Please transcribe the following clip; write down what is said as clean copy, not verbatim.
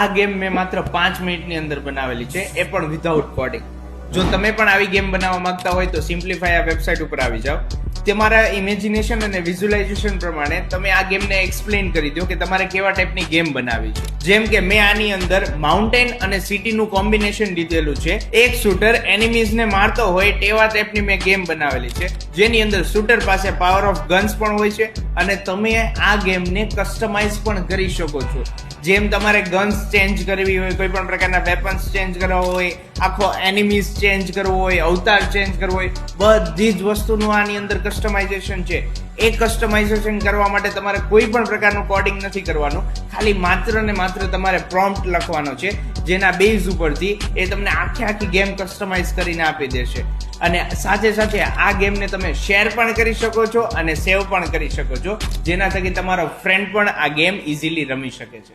આ ગેમ મેં માત્ર 5 મિનિટની અંદર બનાવેલી છે, એ પણ વિધાઉટ કોડિંગ. જો તમે પણ આવી ગેમ બનાવવા માંગતા હોય તો સિમ્પ્લિફાય આ વેબસાઇટ ઉપર આવી જાઓ. તમારા ઇમેજિનેશન અને વિઝ્યુલાઇઝેશન પ્રમાણે તમે આ ગેમને એક્સપ્લેન કરી દો કે તમારે કેવા ટાઈપની ગેમ બનાવી છે. જેમ કે મેં આની અંદર માઉન્ટેન અને સિટીનું કોમ્બિનેશન લીધેલું છે. એક શૂટર એનિમીઝને મારતો હોય તેવા ટાઈપની મેં ગેમ બનાવેલી છે, જેની અંદર શૂટર પાસે પાવર ઓફ ગન્સ પણ હોય છે અને તમે આ ગેમને કસ્ટમાઇઝ પણ કરી શકો છો. જેમ તમારે ગન્સ ચેન્જ કરવી હોય, કોઈ પણ પ્રકારના વેપન્સ ચેન્જ કરવા હોય, આખો એનિમીઝ ચેન્જ કરવો હોય, અવતાર ચેન્જ કરવો હોય, બધી જ વસ્તુનું આની અંદર કસ્ટમાઇઝેશન છે. એ કસ્ટમાઇઝેશન કરવા માટે તમારે કોઈ પણ પ્રકારનું કોડિંગ નથી કરવાનું, ખાલી માત્ર ને માત્ર તમારે પ્રોમ્પ્ટ લખવાનો છે, જેના બેઝ ઉપરથી એ તમને આખી ગેમ કસ્ટમાઇઝ કરીને આપી દેશે. અને સાથે સાથે આ ગેમને તમે શેર પણ કરી શકો છો અને સેવ પણ કરી શકો છો, જેના થકી તમારો ફ્રેન્ડ પણ આ ગેમ ઇઝીલી રમી શકે છે.